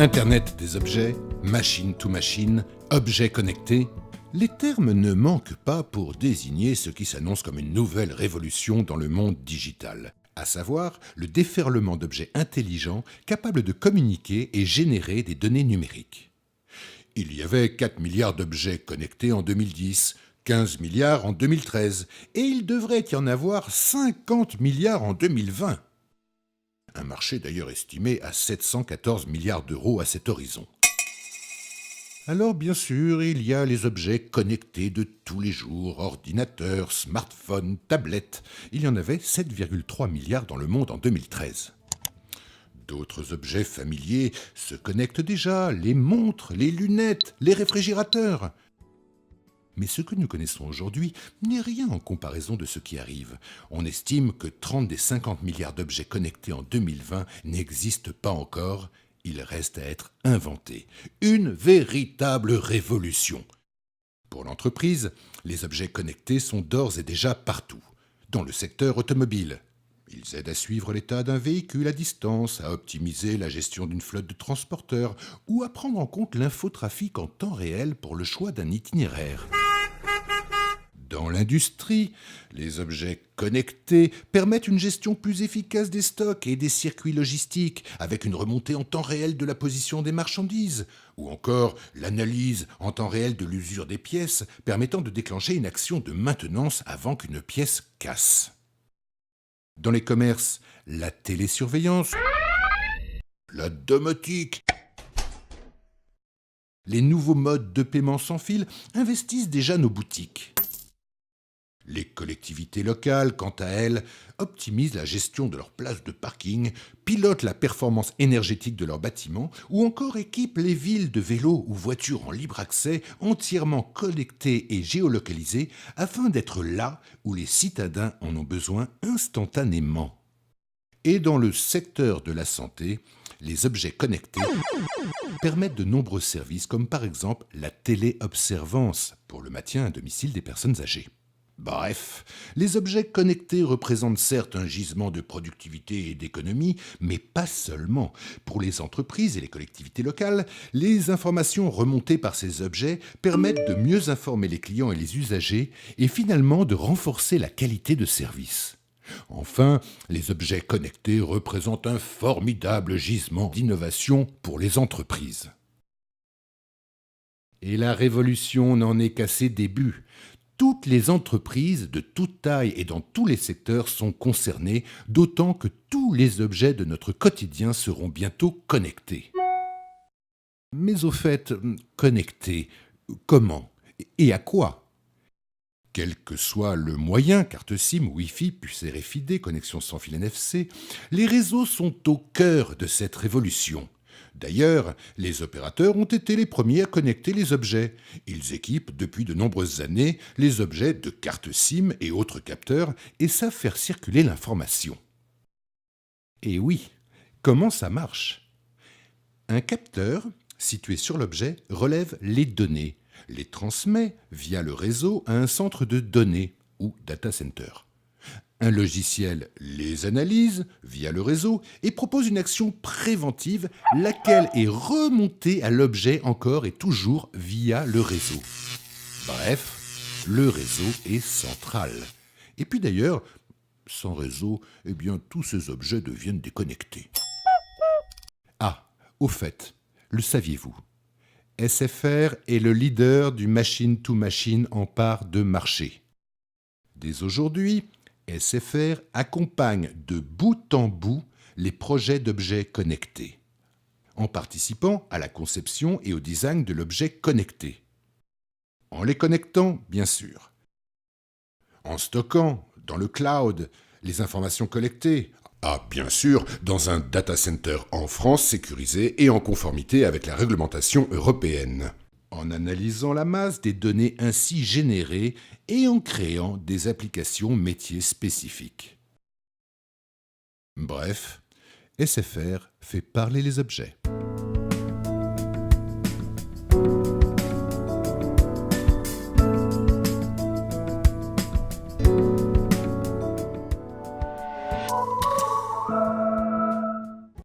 Internet des objets, machine to machine, objets connectés, les termes ne manquent pas pour désigner ce qui s'annonce comme une nouvelle révolution dans le monde digital, à savoir le déferlement d'objets intelligents capables de communiquer et générer des données numériques. Il y avait 4 milliards d'objets connectés en 2010, 15 milliards en 2013, et il devrait y en avoir 50 milliards en 2020. Un marché d'ailleurs estimé à 714 milliards d'euros à cet horizon. Alors bien sûr, il y a les objets connectés de tous les jours, ordinateurs, smartphones, tablettes. Il y en avait 7,3 milliards dans le monde en 2013. D'autres objets familiers se connectent déjà, les montres, les lunettes, les réfrigérateurs. Mais ce que nous connaissons aujourd'hui n'est rien en comparaison de ce qui arrive. On estime que 30 des 50 milliards d'objets connectés en 2020 n'existent pas encore. Ils restent à être inventés. Une véritable révolution. Pour l'entreprise, les objets connectés sont d'ores et déjà partout. Dans le secteur automobile, ils aident à suivre l'état d'un véhicule à distance, à optimiser la gestion d'une flotte de transporteurs ou à prendre en compte l'infotrafic en temps réel pour le choix d'un itinéraire. Dans l'industrie, les objets connectés permettent une gestion plus efficace des stocks et des circuits logistiques, avec une remontée en temps réel de la position des marchandises, ou encore l'analyse en temps réel de l'usure des pièces, permettant de déclencher une action de maintenance avant qu'une pièce casse. Dans les commerces, la télésurveillance, la domotique, les nouveaux modes de paiement sans fil investissent déjà nos boutiques. Les collectivités locales, quant à elles, optimisent la gestion de leurs places de parking, pilotent la performance énergétique de leurs bâtiments ou encore équipent les villes de vélos ou voitures en libre accès entièrement connectées et géolocalisées afin d'être là où les citadins en ont besoin instantanément. Et dans le secteur de la santé, les objets connectés permettent de nombreux services comme par exemple la téléobservance pour le maintien à domicile des personnes âgées. Bref, les objets connectés représentent certes un gisement de productivité et d'économie, mais pas seulement. Pour les entreprises et les collectivités locales, les informations remontées par ces objets permettent de mieux informer les clients et les usagers et finalement de renforcer la qualité de service. Enfin, les objets connectés représentent un formidable gisement d'innovation pour les entreprises. Et la révolution n'en est qu'à ses débuts. Toutes les entreprises de toute taille et dans tous les secteurs sont concernées, d'autant que tous les objets de notre quotidien seront bientôt connectés. Mais au fait, connectés, comment et à quoi ? Quel que soit le moyen, carte SIM, Wi-Fi, puce RFID, connexion sans fil NFC, les réseaux sont au cœur de cette révolution. D'ailleurs, les opérateurs ont été les premiers à connecter les objets. Ils équipent depuis de nombreuses années les objets de cartes SIM et autres capteurs et savent faire circuler l'information. Et oui, comment ça marche ? Un capteur, situé sur l'objet, relève les données, les transmet via le réseau à un centre de données ou data center. Un logiciel les analyse via le réseau et propose une action préventive, laquelle est remontée à l'objet encore et toujours via le réseau. Bref, le réseau est central. Et puis d'ailleurs, sans réseau, tous ces objets deviennent déconnectés. Ah, au fait, le saviez-vous ? SFR est le leader du machine-to-machine en part de marché. Dès aujourd'hui, SFR accompagne de bout en bout les projets d'objets connectés, en participant à la conception et au design de l'objet connecté. En les connectant, bien sûr. En stockant, dans le cloud, les informations collectées. Ah, bien sûr, dans un data center en France sécurisé et en conformité avec la réglementation européenne. En analysant la masse des données ainsi générées et en créant des applications métiers spécifiques. Bref, SFR fait parler les objets.